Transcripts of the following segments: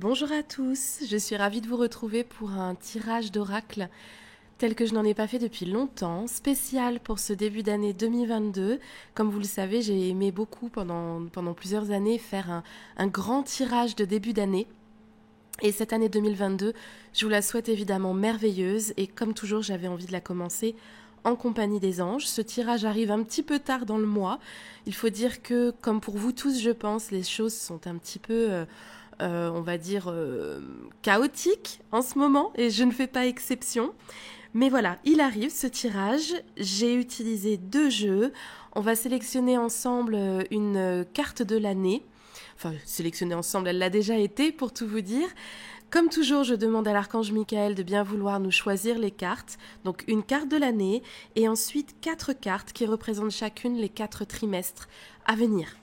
Bonjour à tous, je suis ravie de vous retrouver pour un tirage d'oracle tel que je n'en ai pas fait depuis longtemps, spécial pour ce début d'année 2022. Comme vous le savez, j'ai aimé beaucoup pendant plusieurs années faire un grand tirage de début d'année. Et cette année 2022, je vous la souhaite évidemment merveilleuse et comme toujours, j'avais envie de la commencer en compagnie des anges. Ce tirage arrive un petit peu tard dans le mois. Il faut dire que, comme pour vous tous, je pense, les choses sont un petit peu on va dire, chaotique en ce moment, et je ne fais pas exception. Mais voilà, il arrive ce tirage. J'ai utilisé 2 jeux. On va sélectionner ensemble une carte de l'année. Enfin, sélectionner ensemble, elle l'a déjà été, pour tout vous dire. Comme toujours, je demande à l'archange Michael de bien vouloir nous choisir les cartes. Donc une carte de l'année et ensuite 4 cartes qui représentent chacune les 4 trimestres à venir.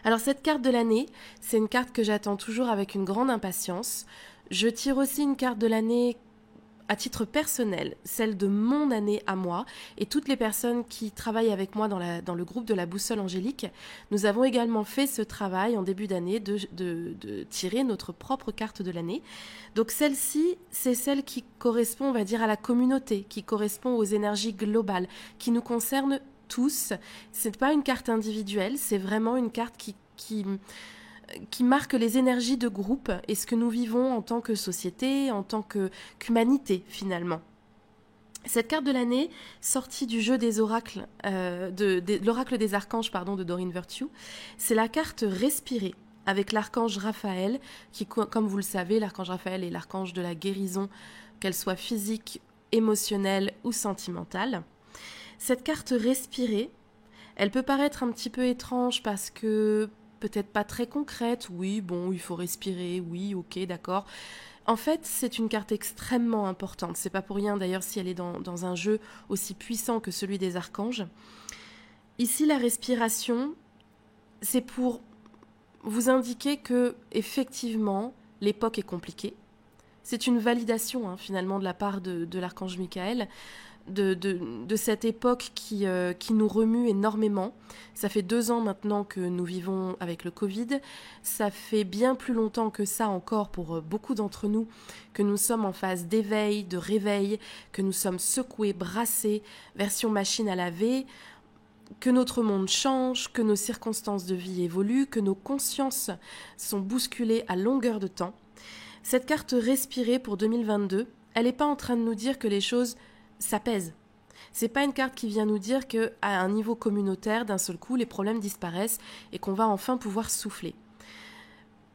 Alors cette carte de l'année, c'est une carte que j'attends toujours avec une grande impatience. Je tire aussi une carte de l'année à titre personnel, celle de mon année à moi, et toutes les personnes qui travaillent avec moi dans le groupe de la boussole angélique, nous avons également fait ce travail en début d'année de tirer notre propre carte de l'année. Donc celle-ci, c'est celle qui correspond, on va dire, à la communauté, qui correspond aux énergies globales, qui nous concerne tous. C'est pas une carte individuelle, c'est vraiment une carte qui marque les énergies de groupe et ce que nous vivons en tant que société, en tant qu'humanité finalement. Cette carte de l'année, sortie du jeu des oracles, de l'oracle des archanges de Doreen Virtue, c'est la carte Respirer avec l'archange Raphaël, qui, comme vous le savez, l'archange Raphaël est l'archange de la guérison, qu'elle soit physique, émotionnelle ou sentimentale. Cette carte Respirer, elle peut paraître un petit peu étrange parce que peut-être pas très concrète. Oui, bon, il faut respirer, oui, ok, d'accord. En fait, c'est une carte extrêmement importante. C'est pas pour rien d'ailleurs si elle est dans un jeu aussi puissant que celui des archanges. Ici, la respiration, c'est pour vous indiquer que, effectivement, l'époque est compliquée. C'est une validation finalement de la part de l'archange Michael. De cette époque qui nous remue énormément. Ça fait 2 ans maintenant que nous vivons avec le Covid. Ça fait bien plus longtemps que ça encore pour beaucoup d'entre nous que nous sommes en phase d'éveil, de réveil, que nous sommes secoués, brassés, version machine à laver, que notre monde change, que nos circonstances de vie évoluent, que nos consciences sont bousculées à longueur de temps. Cette carte Respirer pour 2022, elle n'est pas en train de nous dire que les choses s'apaisent. C'est pas une carte qui vient nous dire qu'à un niveau communautaire, d'un seul coup, les problèmes disparaissent et qu'on va enfin pouvoir souffler.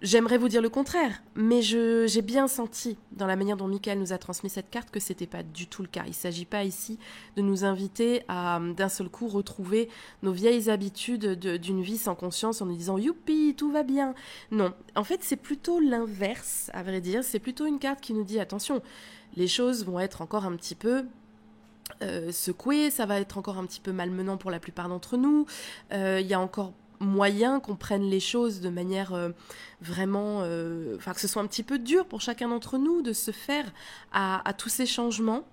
J'aimerais vous dire le contraire, mais j'ai bien senti dans la manière dont Michael nous a transmis cette carte que c'était pas du tout le cas. Il ne s'agit pas ici de nous inviter à d'un seul coup retrouver nos vieilles habitudes d'une vie sans conscience en nous disant youpi, tout va bien. Non, en fait c'est plutôt l'inverse, à vrai dire. C'est plutôt une carte qui nous dit attention, les choses vont être encore un petit peu secouées, ça va être encore un petit peu malmenant pour la plupart d'entre nous. Il y a encore moyen qu'on prenne les choses de manière vraiment, que ce soit un petit peu dur pour chacun d'entre nous de se faire à tous ces changements.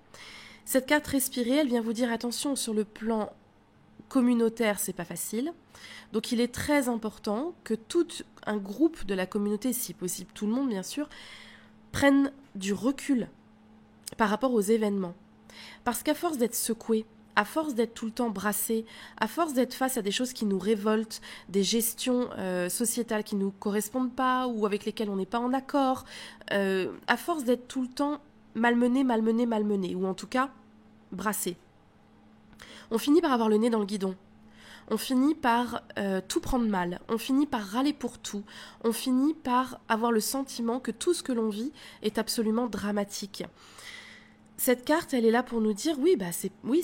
Cette carte Respirer, elle vient vous dire attention, sur le plan communautaire, c'est pas facile. Donc il est très important que tout un groupe de la communauté, si possible tout le monde bien sûr, prenne du recul par rapport aux événements. Parce qu'à force d'être secoué, à force d'être tout le temps brassé, à force d'être face à des choses qui nous révoltent, des gestions sociétales qui ne nous correspondent pas ou avec lesquelles on n'est pas en accord, à force d'être tout le temps malmené, ou en tout cas brassé, on finit par avoir le nez dans le guidon. On finit par tout prendre mal, on finit par râler pour tout, on finit par avoir le sentiment que tout ce que l'on vit est absolument dramatique. Cette carte, elle est là pour nous dire oui,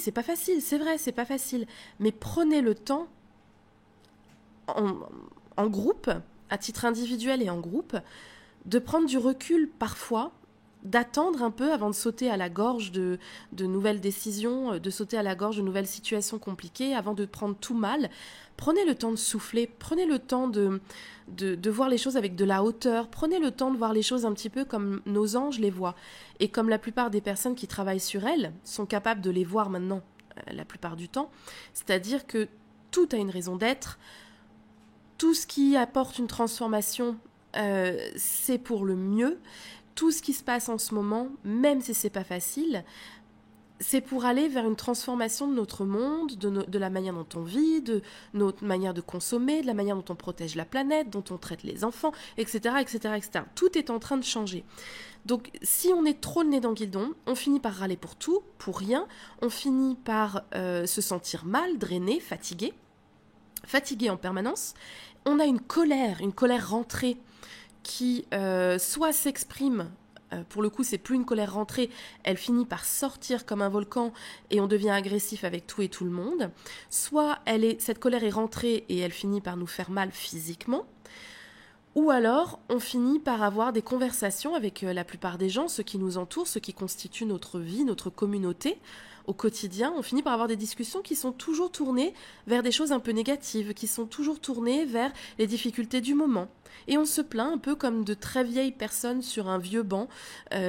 c'est pas facile, c'est vrai, c'est pas facile, mais prenez le temps en groupe, à titre individuel et en groupe, de prendre du recul parfois, d'attendre un peu avant de sauter à la gorge de nouvelles décisions, de sauter à la gorge de nouvelles situations compliquées, avant de prendre tout mal. Prenez le temps de souffler, prenez le temps de voir les choses avec de la hauteur, prenez le temps de voir les choses un petit peu comme nos anges les voient, et comme la plupart des personnes qui travaillent sur elles sont capables de les voir maintenant, la plupart du temps, c'est-à-dire que tout a une raison d'être, tout ce qui apporte une transformation c'est pour le mieux. Tout ce qui se passe en ce moment, même si c'est pas facile, c'est pour aller vers une transformation de notre monde, de la manière dont on vit, de notre manière de consommer, de la manière dont on protège la planète, dont on traite les enfants, etc., etc., etc. Tout est en train de changer. Donc, si on est trop le nez dans le guidon, on finit par râler pour tout, pour rien, on finit par se sentir mal, drainé, fatigué en permanence. On a une colère rentrée qui soit s'exprime, pour le coup c'est plus une colère rentrée, elle finit par sortir comme un volcan et on devient agressif avec tout et tout le monde, soit cette colère est rentrée et elle finit par nous faire mal physiquement, ou alors on finit par avoir des conversations avec la plupart des gens, ceux qui nous entourent, ceux qui constituent notre vie, notre communauté. Au quotidien, on finit par avoir des discussions qui sont toujours tournées vers des choses un peu négatives, qui sont toujours tournées vers les difficultés du moment. Et on se plaint un peu comme de très vieilles personnes sur un vieux banc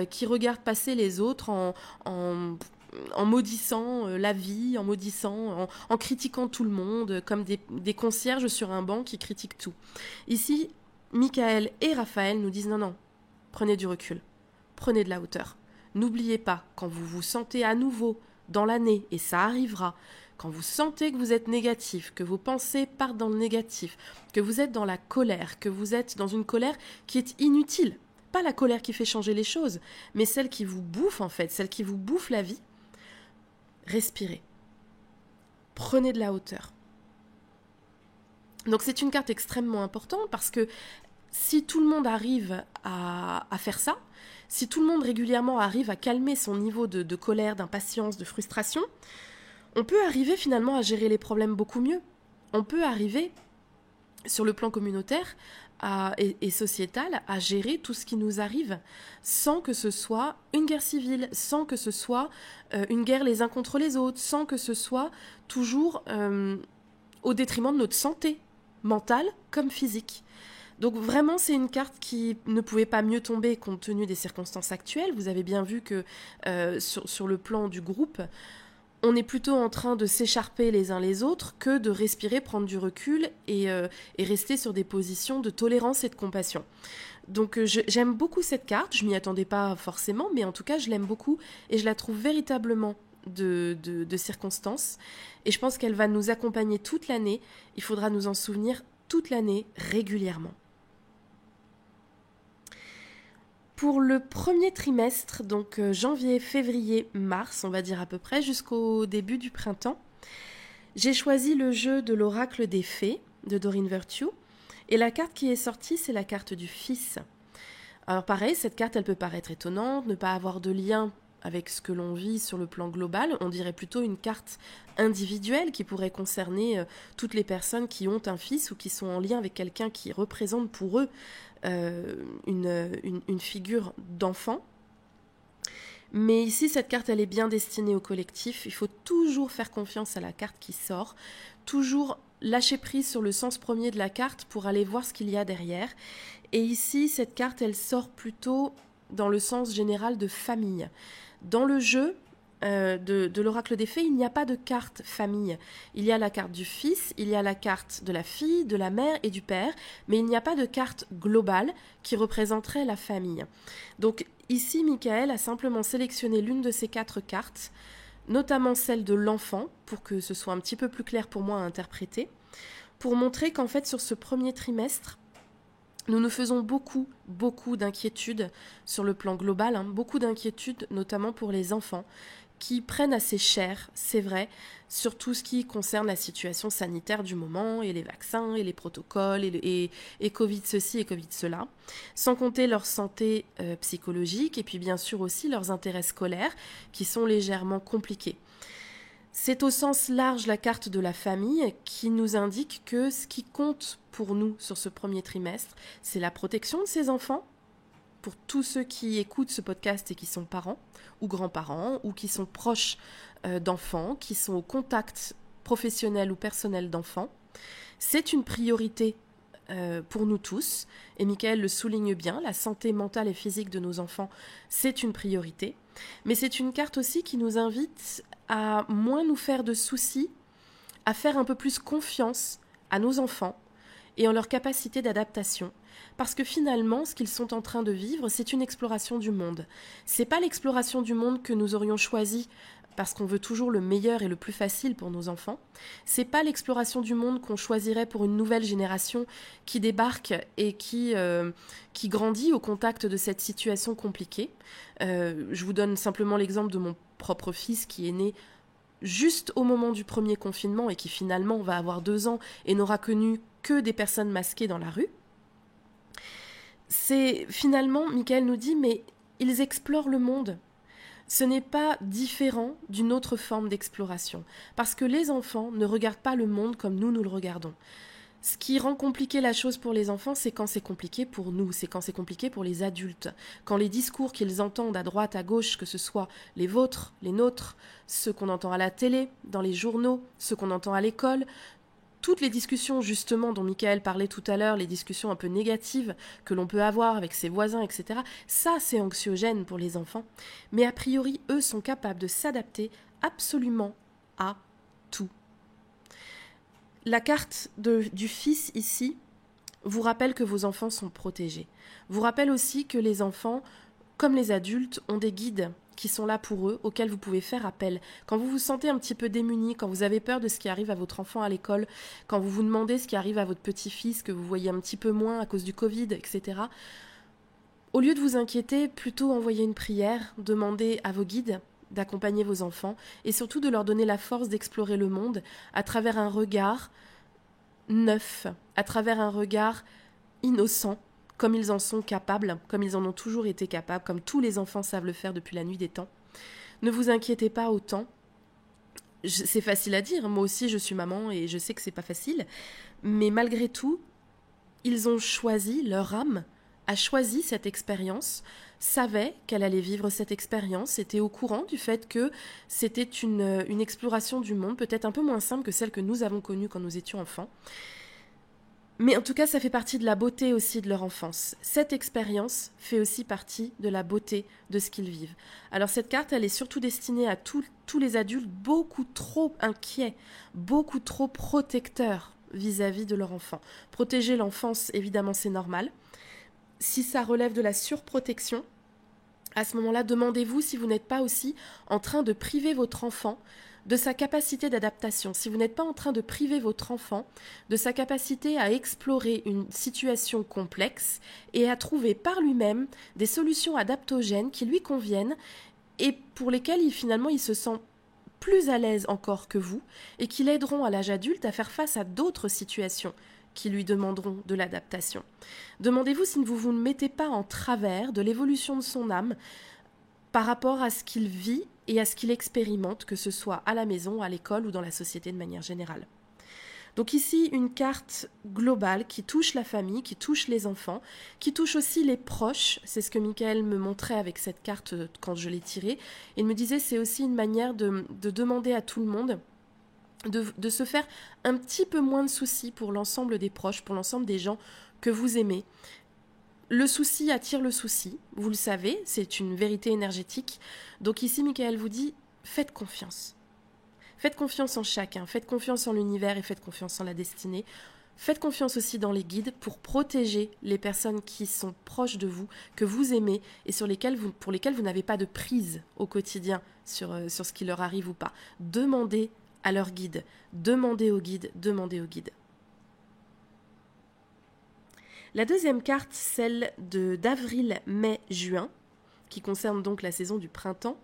qui regardent passer les autres en maudissant la vie, en critiquant tout le monde, comme des concierges sur un banc qui critiquent tout. Ici, Michael et Raphaël nous disent non, prenez du recul, prenez de la hauteur. N'oubliez pas, quand vous vous sentez à nouveau dans l'année, et ça arrivera, quand vous sentez que vous êtes négatif, que vos pensées partent dans le négatif, que vous êtes dans la colère, que vous êtes dans une colère qui est inutile, pas la colère qui fait changer les choses, mais celle qui vous bouffe en fait, celle qui vous bouffe la vie, respirez. Prenez de la hauteur. Donc c'est une carte extrêmement importante parce que si tout le monde arrive à faire ça, si tout le monde régulièrement arrive à calmer son niveau de colère, d'impatience, de frustration, on peut arriver finalement à gérer les problèmes beaucoup mieux. On peut arriver, sur le plan communautaire et sociétal, à gérer tout ce qui nous arrive sans que ce soit une guerre civile, sans que ce soit une guerre les uns contre les autres, sans que ce soit toujours au détriment de notre santé mentale comme physique. Donc vraiment, c'est une carte qui ne pouvait pas mieux tomber compte tenu des circonstances actuelles. Vous avez bien vu que sur le plan du groupe, on est plutôt en train de s'écharper les uns les autres que de respirer, prendre du recul et rester sur des positions de tolérance et de compassion. Donc j'aime beaucoup cette carte, je m'y attendais pas forcément, mais en tout cas je l'aime beaucoup et je la trouve véritablement de circonstances. Et je pense qu'elle va nous accompagner toute l'année. Il faudra nous en souvenir toute l'année régulièrement. Pour le premier trimestre, donc janvier, février, mars, on va dire à peu près, jusqu'au début du printemps, j'ai choisi le jeu de l'oracle des fées de Doreen Virtue. Et la carte qui est sortie, c'est la carte du Fils. Alors pareil, cette carte, elle peut paraître étonnante, ne pas avoir de lien avec ce que l'on vit sur le plan global. On dirait plutôt une carte individuelle qui pourrait concerner toutes les personnes qui ont un fils ou qui sont en lien avec quelqu'un qui représente pour eux une figure d'enfant. Mais ici, cette carte, elle est bien destinée au collectif. Il faut toujours faire confiance à la carte qui sort, toujours lâcher prise sur le sens premier de la carte pour aller voir ce qu'il y a derrière. Et ici, cette carte, elle sort plutôt dans le sens général de famille. Dans le jeu de l'oracle des fées, il n'y a pas de carte famille. Il y a la carte du fils, il y a la carte de la fille, de la mère et du père, mais il n'y a pas de carte globale qui représenterait la famille. Donc ici, Michael a simplement sélectionné l'une de ces 4 cartes, notamment celle de l'enfant, pour que ce soit un petit peu plus clair pour moi à interpréter, pour montrer qu'en fait, sur ce premier trimestre, nous nous faisons beaucoup d'inquiétudes sur le plan global, beaucoup d'inquiétudes notamment pour les enfants qui prennent assez cher, c'est vrai, sur tout ce qui concerne la situation sanitaire du moment et les vaccins et les protocoles et Covid ceci et Covid cela, sans compter leur santé psychologique et puis bien sûr aussi leurs intérêts scolaires qui sont légèrement compliqués. C'est au sens large la carte de la famille qui nous indique que ce qui compte pour nous sur ce premier trimestre, c'est la protection de ces enfants, pour tous ceux qui écoutent ce podcast et qui sont parents ou grands-parents ou qui sont proches d'enfants, qui sont au contact professionnel ou personnel d'enfants. C'est une priorité pour nous tous, et Michael le souligne bien, la santé mentale et physique de nos enfants, c'est une priorité, mais c'est une carte aussi qui nous invite à moins nous faire de soucis, à faire un peu plus confiance à nos enfants et en leur capacité d'adaptation, parce que finalement, ce qu'ils sont en train de vivre, c'est une exploration du monde. C'est pas l'exploration du monde que nous aurions choisi parce qu'on veut toujours le meilleur et le plus facile pour nos enfants. C'est pas l'exploration du monde qu'on choisirait pour une nouvelle génération qui débarque et qui grandit au contact de cette situation compliquée. Je vous donne simplement l'exemple de mon propre fils qui est né juste au moment du premier confinement et qui finalement va avoir 2 ans et n'aura connu que des personnes masquées dans la rue. C'est finalement, Michael nous dit, mais ils explorent le monde. Ce n'est pas différent d'une autre forme d'exploration, parce que les enfants ne regardent pas le monde comme nous le regardons. Ce qui rend compliqué la chose pour les enfants, c'est quand c'est compliqué pour nous, c'est quand c'est compliqué pour les adultes. Quand les discours qu'ils entendent à droite, à gauche, que ce soit les vôtres, les nôtres, ceux qu'on entend à la télé, dans les journaux, ceux qu'on entend à l'école, toutes les discussions justement dont Michael parlait tout à l'heure, les discussions un peu négatives que l'on peut avoir avec ses voisins, etc., ça c'est anxiogène pour les enfants. Mais a priori, eux sont capables de s'adapter absolument à tout. La carte du fils ici vous rappelle que vos enfants sont protégés. Vous rappelle aussi que les enfants, comme les adultes, ont des guides qui sont là pour eux, auxquels vous pouvez faire appel. Quand vous vous sentez un petit peu démuni, quand vous avez peur de ce qui arrive à votre enfant à l'école, quand vous vous demandez ce qui arrive à votre petit-fils, que vous voyez un petit peu moins à cause du Covid, etc., au lieu de vous inquiéter, plutôt envoyez une prière, demandez à vos guides d'accompagner vos enfants et surtout de leur donner la force d'explorer le monde à travers un regard neuf, à travers un regard innocent, comme ils en sont capables, comme ils en ont toujours été capables, comme tous les enfants savent le faire depuis la nuit des temps. Ne vous inquiétez pas autant. C'est facile à dire, moi aussi je suis maman et je sais que c'est pas facile, mais malgré tout, ils ont choisi, leur âme a choisi cette expérience, savait qu'elle allait vivre cette expérience, était au courant du fait que c'était une exploration du monde, peut-être un peu moins simple que celle que nous avons connue quand nous étions enfants. Mais en tout cas, ça fait partie de la beauté aussi de leur enfance. Cette expérience fait aussi partie de la beauté de ce qu'ils vivent. Alors cette carte, elle est surtout destinée à tous les adultes beaucoup trop inquiets, beaucoup trop protecteurs vis-à-vis de leur enfant. Protéger l'enfance, évidemment, c'est normal. Si ça relève de la surprotection, à ce moment-là, demandez-vous si vous n'êtes pas aussi en train de priver votre enfant de sa capacité d'adaptation, si vous n'êtes pas en train de priver votre enfant de sa capacité à explorer une situation complexe et à trouver par lui-même des solutions adaptogènes qui lui conviennent et pour lesquelles finalement il se sent plus à l'aise encore que vous et qui l'aideront à l'âge adulte à faire face à d'autres situations qui lui demanderont de l'adaptation. Demandez-vous si vous ne mettez pas en travers de l'évolution de son âme par rapport à ce qu'il vit et à ce qu'il expérimente, que ce soit à la maison, à l'école ou dans la société de manière générale. Donc ici, une carte globale qui touche la famille, qui touche les enfants, qui touche aussi les proches. C'est ce que Michael me montrait avec cette carte quand je l'ai tirée. Il me disait c'est aussi une manière de demander à tout le monde de se faire un petit peu moins de soucis pour l'ensemble des proches, pour l'ensemble des gens que vous aimez. Le souci attire le souci, vous le savez, c'est une vérité énergétique. Donc ici, Michael vous dit, faites confiance. Faites confiance en chacun, faites confiance en l'univers et faites confiance en la destinée. Faites confiance aussi dans les guides pour protéger les personnes qui sont proches de vous, que vous aimez et pour lesquelles vous n'avez pas de prise au quotidien sur ce qui leur arrive ou pas. Demandez à leur guide, demandez aux guides, demandez aux guides. La deuxième carte, celle d'avril, mai, juin, qui concerne donc la saison du printemps,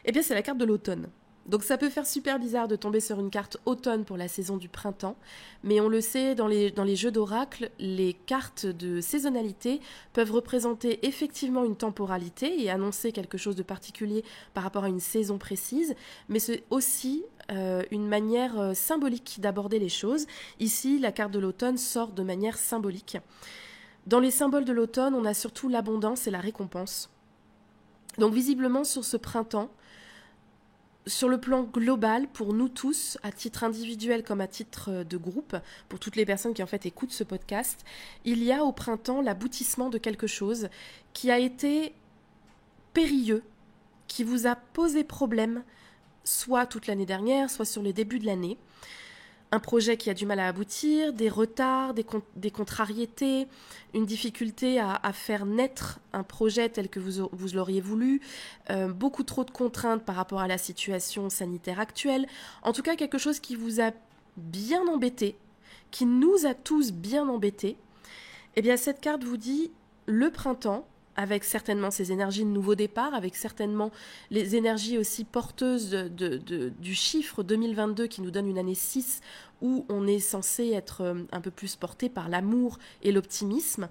eh bien c'est la carte de l'automne. Donc ça peut faire super bizarre de tomber sur une carte automne pour la saison du printemps, mais on le sait, dans les jeux d'oracle, les cartes de saisonnalité peuvent représenter effectivement une temporalité et annoncer quelque chose de particulier par rapport à une saison précise, mais c'est aussi une manière symbolique d'aborder les choses. Ici, la carte de l'automne sort de manière symbolique. Dans les symboles de l'automne, on a surtout l'abondance et la récompense. Donc visiblement, sur ce printemps, sur le plan global, pour nous tous, à titre individuel comme à titre de groupe, pour toutes les personnes qui en fait écoutent ce podcast, il y a au printemps l'aboutissement de quelque chose qui a été périlleux, qui vous a posé problème, soit toute l'année dernière, soit sur les débuts de l'année. un projet qui a du mal à aboutir, des retards, des contrariétés, une difficulté à faire naître un projet tel que vous l'auriez voulu, beaucoup trop de contraintes par rapport à la situation sanitaire actuelle, en tout cas quelque chose qui vous a bien embêté, qui nous a tous bien embêtés. Eh bien cette carte vous dit le printemps, avec certainement ces énergies de nouveau départ, avec certainement les énergies aussi porteuses du chiffre 2022 qui nous donne une année 6 où on est censé être un peu plus porté par l'amour et l'optimisme.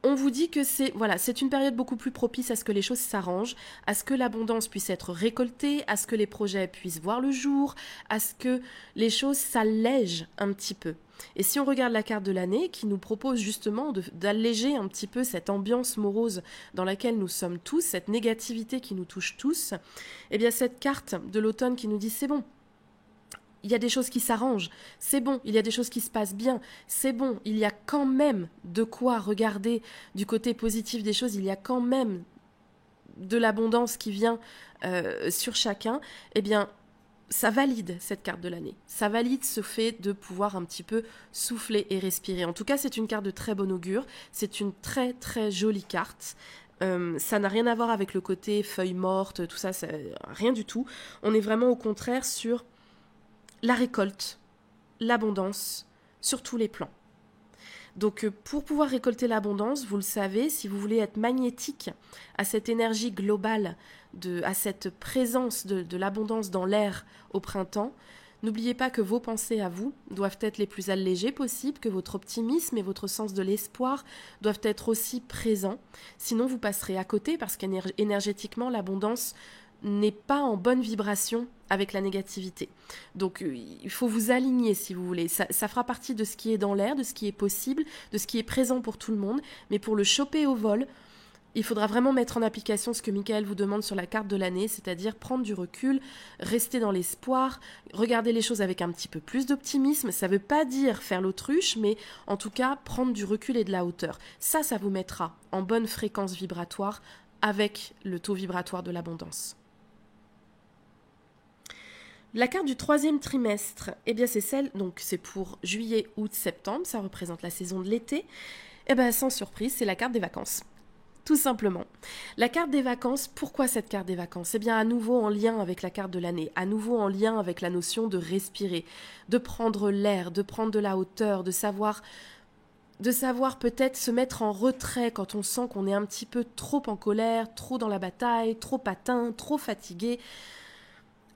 On vous dit que c'est une période beaucoup plus propice à ce que les choses s'arrangent, à ce que l'abondance puisse être récoltée, à ce que les projets puissent voir le jour, à ce que les choses s'allègent un petit peu. Et si on regarde la carte de l'année qui nous propose justement d'alléger un petit peu cette ambiance morose dans laquelle nous sommes tous, cette négativité qui nous touche tous, eh bien cette carte de l'automne qui nous dit c'est bon. Il y a des choses qui s'arrangent, c'est bon, il y a des choses qui se passent bien, c'est bon, il y a quand même de quoi regarder du côté positif des choses, il y a quand même de l'abondance qui vient sur chacun, eh bien, ça valide cette carte de l'année. Ça valide ce fait de pouvoir un petit peu souffler et respirer. En tout cas, c'est une carte de très bon augure, c'est une très très jolie carte. Ça n'a rien à voir avec le côté feuille morte, tout ça, rien du tout. On est vraiment au contraire sur la récolte, l'abondance, sur tous les plans. Donc pour pouvoir récolter l'abondance, vous le savez, si vous voulez être magnétique à cette énergie globale, à cette présence de l'abondance dans l'air au printemps, n'oubliez pas que vos pensées à vous doivent être les plus allégées possibles, que votre optimisme et votre sens de l'espoir doivent être aussi présents. Sinon vous passerez à côté parce qu'énergétiquement l'abondance n'est pas en bonne vibration avec la négativité. Donc il faut vous aligner si vous voulez. Ça fera partie de ce qui est dans l'air, de ce qui est possible, de ce qui est présent pour tout le monde. Mais pour le choper au vol, il faudra vraiment mettre en application ce que Michael vous demande sur la carte de l'année, c'est-à-dire prendre du recul, rester dans l'espoir, regarder les choses avec un petit peu plus d'optimisme. Ça ne veut pas dire faire l'autruche, mais en tout cas prendre du recul et de la hauteur. Ça vous mettra en bonne fréquence vibratoire avec le taux vibratoire de l'abondance. La carte du 3e trimestre, eh bien c'est celle, donc c'est pour juillet, août, septembre, ça représente la saison de l'été. Eh bien sans surprise, c'est la carte des vacances. Tout simplement. La carte des vacances, pourquoi cette carte des vacances ? Eh bien à nouveau en lien avec la carte de l'année, à nouveau en lien avec la notion de respirer, de prendre l'air, de prendre de la hauteur, de savoir peut-être se mettre en retrait quand on sent qu'on est un petit peu trop en colère, trop dans la bataille, trop atteint, trop fatigué.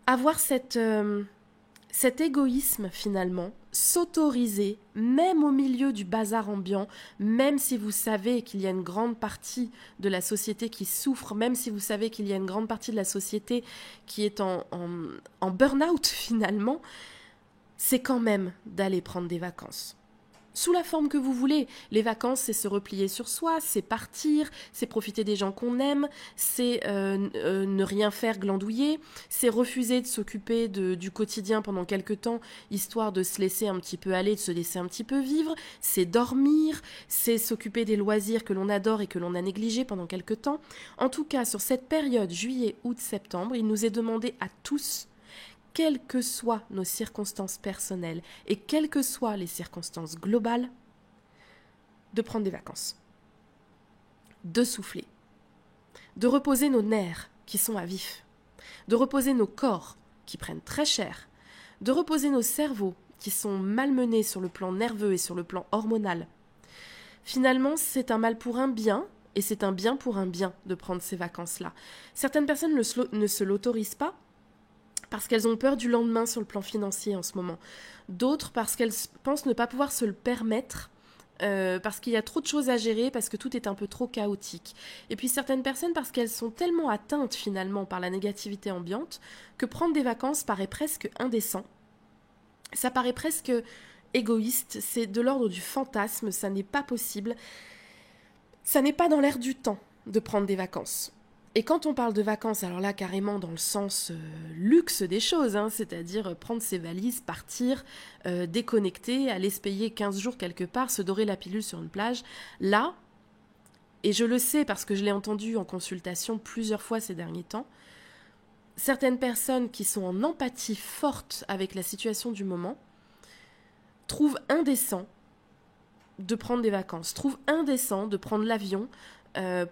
Avoir cet égoïsme finalement, s'autoriser, même au milieu du bazar ambiant, même si vous savez qu'il y a une grande partie de la société qui souffre, même si vous savez qu'il y a une grande partie de la société qui est en burn-out finalement, c'est quand même d'aller prendre des vacances. Sous la forme que vous voulez. Les vacances, c'est se replier sur soi, c'est partir, c'est profiter des gens qu'on aime, c'est ne rien faire glandouiller, c'est refuser de s'occuper du quotidien pendant quelque temps, histoire de se laisser un petit peu aller, de se laisser un petit peu vivre, c'est dormir, c'est s'occuper des loisirs que l'on adore et que l'on a négligés pendant quelque temps. En tout cas, sur cette période juillet, août, septembre, il nous est demandé à tous, quelles que soient nos circonstances personnelles et quelles que soient les circonstances globales, de prendre des vacances, de souffler, de reposer nos nerfs qui sont à vif, de reposer nos corps qui prennent très cher, de reposer nos cerveaux qui sont malmenés sur le plan nerveux et sur le plan hormonal. Finalement, c'est un mal pour un bien, et c'est un bien pour un bien de prendre ces vacances-là. Certaines personnes ne se l'autorisent pas, parce qu'elles ont peur du lendemain sur le plan financier en ce moment. D'autres parce qu'elles pensent ne pas pouvoir se le permettre, parce qu'il y a trop de choses à gérer, parce que tout est un peu trop chaotique. Et puis certaines personnes parce qu'elles sont tellement atteintes finalement par la négativité ambiante que prendre des vacances paraît presque indécent. Ça paraît presque égoïste, c'est de l'ordre du fantasme, ça n'est pas possible. Ça n'est pas dans l'air du temps de prendre des vacances. Et quand on parle de vacances, alors là carrément dans le sens luxe des choses, c'est-à-dire prendre ses valises, partir, déconnecter, aller se payer 15 jours quelque part, se dorer la pilule sur une plage, là, et je le sais parce que je l'ai entendu en consultation plusieurs fois ces derniers temps, Certaines personnes qui sont en empathie forte avec la situation du moment trouvent indécent de prendre des vacances, trouvent indécent de prendre l'avion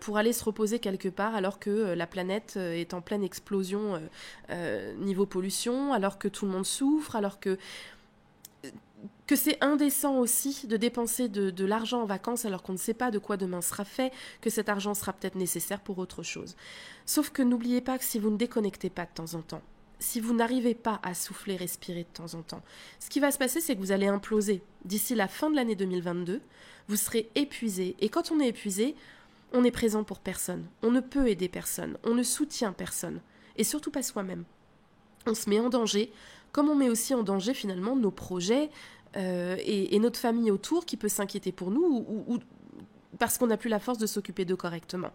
pour aller se reposer quelque part alors que la planète est en pleine explosion niveau pollution, alors que tout le monde souffre, alors que c'est indécent aussi de dépenser de l'argent en vacances alors qu'on ne sait pas de quoi demain sera fait, que cet argent sera peut-être nécessaire pour autre chose. Sauf que n'oubliez pas que si vous ne déconnectez pas de temps en temps, si vous n'arrivez pas à souffler, respirer de temps en temps, ce qui va se passer, c'est que vous allez imploser. D'ici la fin de l'année 2022, vous serez épuisé. Et quand on est épuisé, on est présent pour personne. On ne peut aider personne. On ne soutient personne. Et surtout pas soi-même. On se met en danger, comme on met aussi en danger finalement nos projets et notre famille autour qui peut s'inquiéter pour nous ou parce qu'on n'a plus la force de s'occuper d'eux correctement.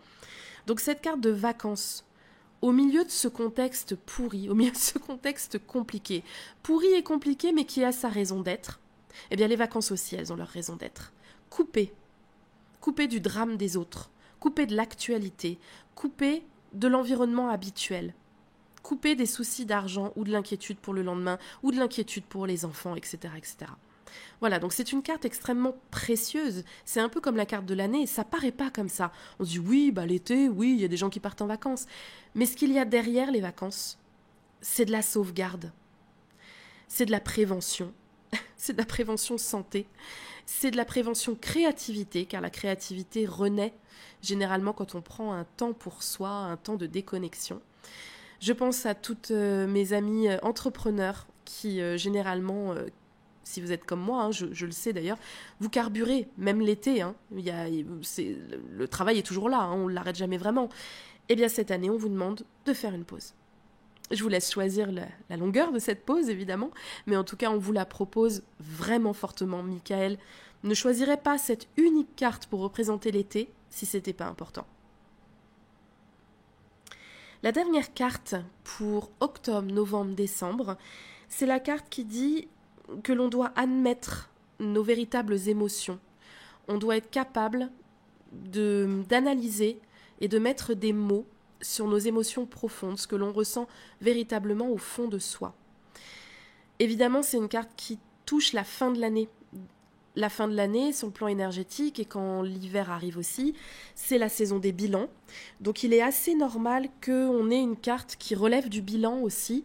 Donc cette carte de vacances, au milieu de ce contexte pourri, au milieu de ce contexte compliqué, pourri et compliqué mais qui a sa raison d'être, eh bien les vacances aussi, elles ont leur raison d'être. Coupez du drame des autres, coupez de l'actualité, coupez de l'environnement habituel, coupez des soucis d'argent ou de l'inquiétude pour le lendemain ou de l'inquiétude pour les enfants, etc., etc. Voilà, donc c'est une carte extrêmement précieuse. C'est un peu comme la carte de l'année, ça paraît pas comme ça. On se dit oui, l'été, oui, il y a des gens qui partent en vacances. Mais ce qu'il y a derrière les vacances, c'est de la sauvegarde. C'est de la prévention. C'est de la prévention santé. C'est de la prévention créativité, car la créativité renaît généralement quand on prend un temps pour soi, un temps de déconnexion. Je pense à toutes mes amies entrepreneurs qui généralement... si vous êtes comme moi, je le sais d'ailleurs, vous carburez, même l'été, le travail est toujours là, on ne l'arrête jamais vraiment. Eh bien cette année, on vous demande de faire une pause. Je vous laisse choisir la longueur de cette pause, évidemment, mais en tout cas, on vous la propose vraiment fortement. Michael ne choisirait pas cette unique carte pour représenter l'été si ce n'était pas important. La dernière carte pour octobre, novembre, décembre, c'est la carte qui dit que l'on doit admettre nos véritables émotions. On doit être capable d'analyser et de mettre des mots sur nos émotions profondes, ce que l'on ressent véritablement au fond de soi. Évidemment, c'est une carte qui touche la fin de l'année. La fin de l'année, sur le plan énergétique, et quand l'hiver arrive aussi, c'est la saison des bilans. Donc il est assez normal qu'on ait une carte qui relève du bilan aussi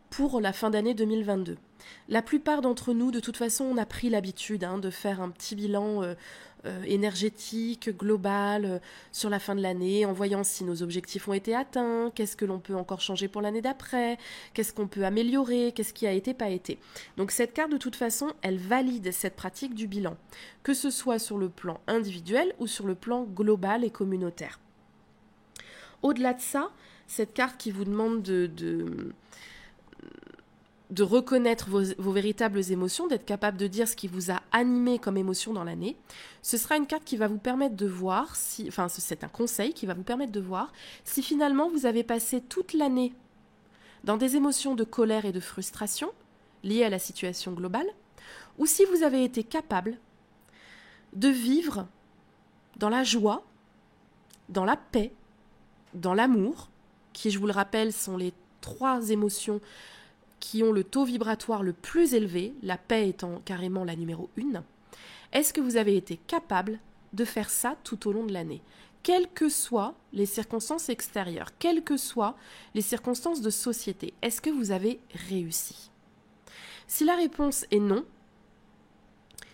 pour la fin d'année 2022. La plupart d'entre nous, de toute façon, on a pris l'habitude de faire un petit bilan énergétique, global, sur la fin de l'année, en voyant si nos objectifs ont été atteints, qu'est-ce que l'on peut encore changer pour l'année d'après, qu'est-ce qu'on peut améliorer, qu'est-ce qui a été, pas été. Donc cette carte, de toute façon, elle valide cette pratique du bilan, que ce soit sur le plan individuel ou sur le plan global et communautaire. Au-delà de ça, cette carte qui vous demande de reconnaître vos véritables émotions, d'être capable de dire ce qui vous a animé comme émotion dans l'année, ce sera une carte qui va vous permettre de voir, c'est un conseil qui va vous permettre de voir si finalement vous avez passé toute l'année dans des émotions de colère et de frustration liées à la situation globale, ou si vous avez été capable de vivre dans la joie, dans la paix, dans l'amour, qui, je vous le rappelle, sont les 3 émotions qui ont le taux vibratoire le plus élevé, la paix étant carrément la numéro 1, est-ce que vous avez été capable de faire ça tout au long de l'année ? Quelles que soient les circonstances extérieures, quelles que soient les circonstances de société, est-ce que vous avez réussi ? Si la réponse est non,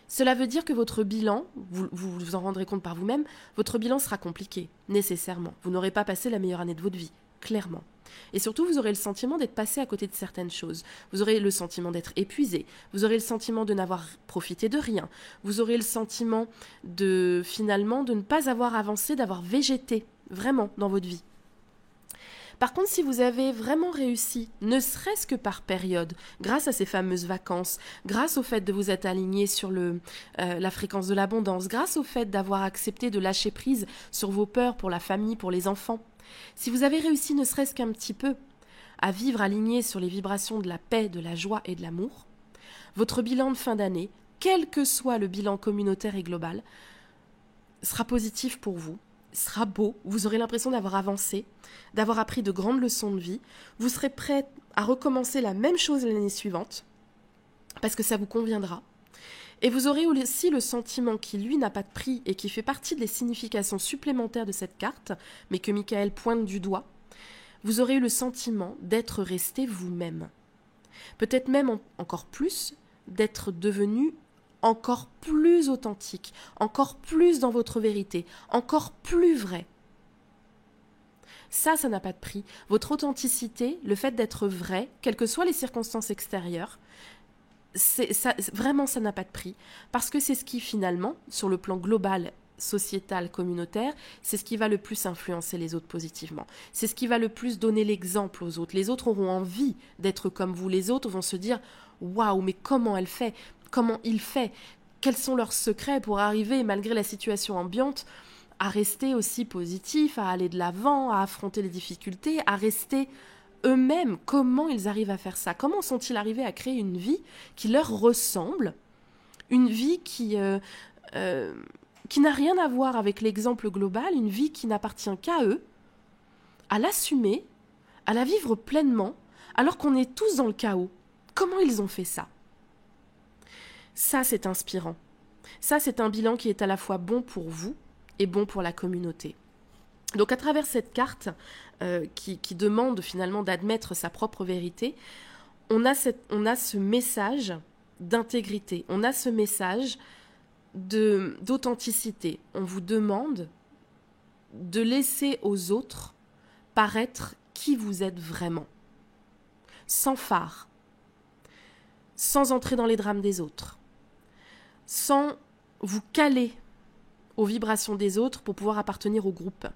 cela veut dire que votre bilan, vous vous en rendrez compte par vous-même, votre bilan sera compliqué, nécessairement. Vous n'aurez pas passé la meilleure année de votre vie, clairement. Et surtout, vous aurez le sentiment d'être passé à côté de certaines choses. Vous aurez le sentiment d'être épuisé. Vous aurez le sentiment de n'avoir profité de rien. Vous aurez le sentiment finalement de ne pas avoir avancé, d'avoir végété vraiment dans votre vie. Par contre, si vous avez vraiment réussi, ne serait-ce que par période, grâce à ces fameuses vacances, grâce au fait de vous être aligné sur la fréquence de l'abondance, grâce au fait d'avoir accepté de lâcher prise sur vos peurs pour la famille, pour les enfants, si vous avez réussi ne serait-ce qu'un petit peu à vivre aligné sur les vibrations de la paix, de la joie et de l'amour, votre bilan de fin d'année, quel que soit le bilan communautaire et global, sera positif pour vous sera beau, vous aurez l'impression d'avoir avancé, d'avoir appris de grandes leçons de vie, vous serez prêt à recommencer la même chose l'année suivante, parce que ça vous conviendra. Et vous aurez aussi le sentiment qui, lui, n'a pas de prix et qui fait partie des significations supplémentaires de cette carte, mais que Michael pointe du doigt. Vous aurez eu le sentiment d'être resté vous-même. Peut-être même encore plus, d'être devenu encore plus authentique, encore plus dans votre vérité, encore plus vrai. Ça n'a pas de prix. Votre authenticité, le fait d'être vrai, quelles que soient les circonstances extérieures, vraiment ça n'a pas de prix. Parce que c'est ce qui finalement, sur le plan global, sociétal, communautaire, c'est ce qui va le plus influencer les autres positivement. C'est ce qui va le plus donner l'exemple aux autres. Les autres auront envie d'être comme vous. Les autres vont se dire « Waouh, mais comment elle fait ? Comment il fait ? Quels sont leurs secrets pour arriver, malgré la situation ambiante, à rester aussi positif, à aller de l'avant, à affronter les difficultés, à rester eux-mêmes. Comment ils arrivent à faire ça ? Comment sont-ils arrivés à créer une vie qui leur ressemble ? Une vie qui n'a rien à voir avec l'exemple global, une vie qui n'appartient qu'à eux, à l'assumer, à la vivre pleinement, alors qu'on est tous dans le chaos. Comment ils ont fait ça ? Ça, c'est inspirant. Ça, c'est un bilan qui est à la fois bon pour vous et bon pour la communauté. Donc à travers cette carte qui demande finalement d'admettre sa propre vérité, on a ce message d'intégrité, on a ce message d'authenticité. On vous demande de laisser aux autres paraître qui vous êtes vraiment, sans phare, sans entrer dans les drames des autres, sans vous caler aux vibrations des autres pour pouvoir appartenir au groupe.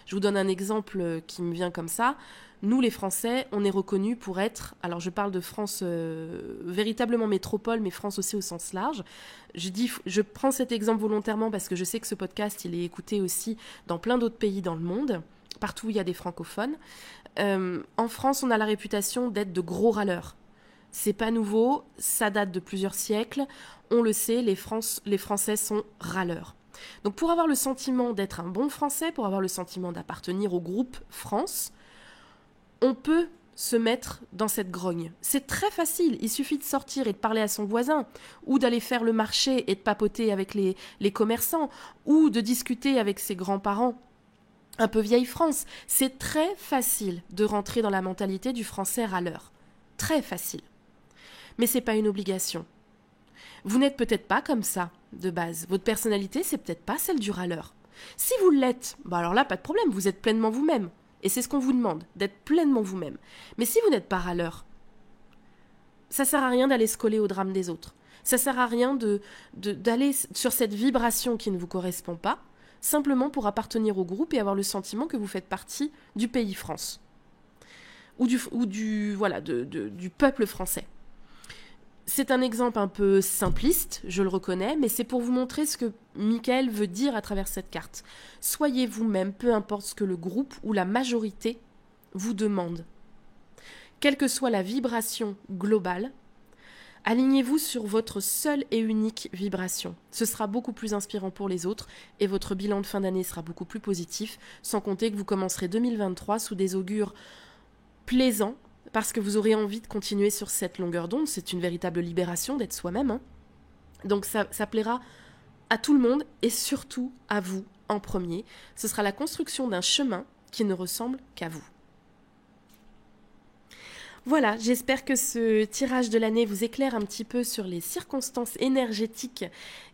Je vous donne un exemple qui me vient comme ça. Nous, les Français, on est reconnus pour être, alors je parle de France véritablement métropole, mais France aussi au sens large. Je prends cet exemple volontairement parce que je sais que ce podcast, il est écouté aussi dans plein d'autres pays dans le monde, partout où il y a des francophones. En France, on a la réputation d'être de gros râleurs. C'est pas nouveau, ça date de plusieurs siècles. On le sait, les Français sont râleurs. Donc pour avoir le sentiment d'être un bon Français, pour avoir le sentiment d'appartenir au groupe France, on peut se mettre dans cette grogne. C'est très facile, il suffit de sortir et de parler à son voisin, ou d'aller faire le marché et de papoter avec les commerçants, ou de discuter avec ses grands-parents. Un peu vieille France. C'est très facile de rentrer dans la mentalité du Français râleur. Très facile. Mais c'est pas une obligation. Vous n'êtes peut-être pas comme ça, de base. Votre personnalité, c'est peut-être pas celle du râleur. Si vous l'êtes, alors là, pas de problème, vous êtes pleinement vous-même. Et c'est ce qu'on vous demande, d'être pleinement vous-même. Mais si vous n'êtes pas râleur, ça sert à rien d'aller se coller au drame des autres. Ça sert à rien d'aller sur cette vibration qui ne vous correspond pas, simplement pour appartenir au groupe et avoir le sentiment que vous faites partie du pays France. Ou du peuple français. C'est un exemple un peu simpliste, je le reconnais, mais c'est pour vous montrer ce que Michael veut dire à travers cette carte. Soyez vous-même, peu importe ce que le groupe ou la majorité vous demande. Quelle que soit la vibration globale, alignez-vous sur votre seule et unique vibration. Ce sera beaucoup plus inspirant pour les autres et votre bilan de fin d'année sera beaucoup plus positif, sans compter que vous commencerez 2023 sous des augures plaisants, parce que vous aurez envie de continuer sur cette longueur d'onde. C'est une véritable libération d'être soi-même. Hein. Donc ça plaira à tout le monde et surtout à vous en premier. Ce sera la construction d'un chemin qui ne ressemble qu'à vous. Voilà, j'espère que ce tirage de l'année vous éclaire un petit peu sur les circonstances énergétiques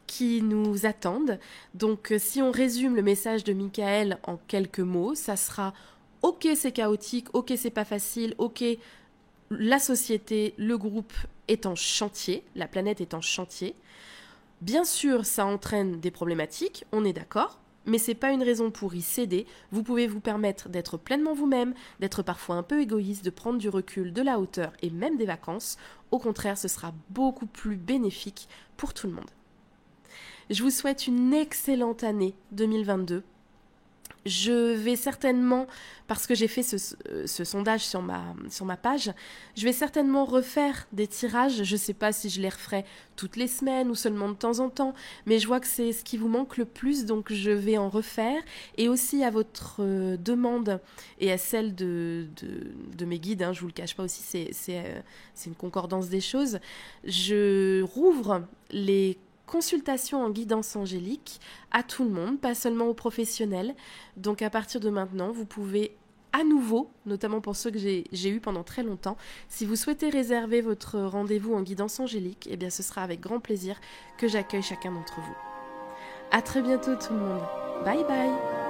qui nous attendent. Donc si on résume le message de Michael en quelques mots, ça sera ok, c'est chaotique, ok, c'est pas facile, ok, la société, le groupe est en chantier, la planète est en chantier. Bien sûr, ça entraîne des problématiques, on est d'accord, mais c'est pas une raison pour y céder. Vous pouvez vous permettre d'être pleinement vous-même, d'être parfois un peu égoïste, de prendre du recul, de la hauteur et même des vacances. Au contraire, ce sera beaucoup plus bénéfique pour tout le monde. Je vous souhaite une excellente année 2022. Je vais certainement, parce que j'ai fait ce sondage sur ma page, je vais certainement refaire des tirages. Je ne sais pas si je les referai toutes les semaines ou seulement de temps en temps, mais je vois que c'est ce qui vous manque le plus, donc je vais en refaire. Et aussi à votre demande et à celle de mes guides, je ne vous le cache pas aussi, c'est une concordance des choses, je rouvre les consultation en guidance angélique à tout le monde, pas seulement aux professionnels. Donc à partir de maintenant, vous pouvez à nouveau, notamment pour ceux que j'ai eu pendant très longtemps, si vous souhaitez réserver votre rendez-vous en guidance angélique, eh bien ce sera avec grand plaisir que j'accueille chacun d'entre vous. À très bientôt tout le monde. Bye bye.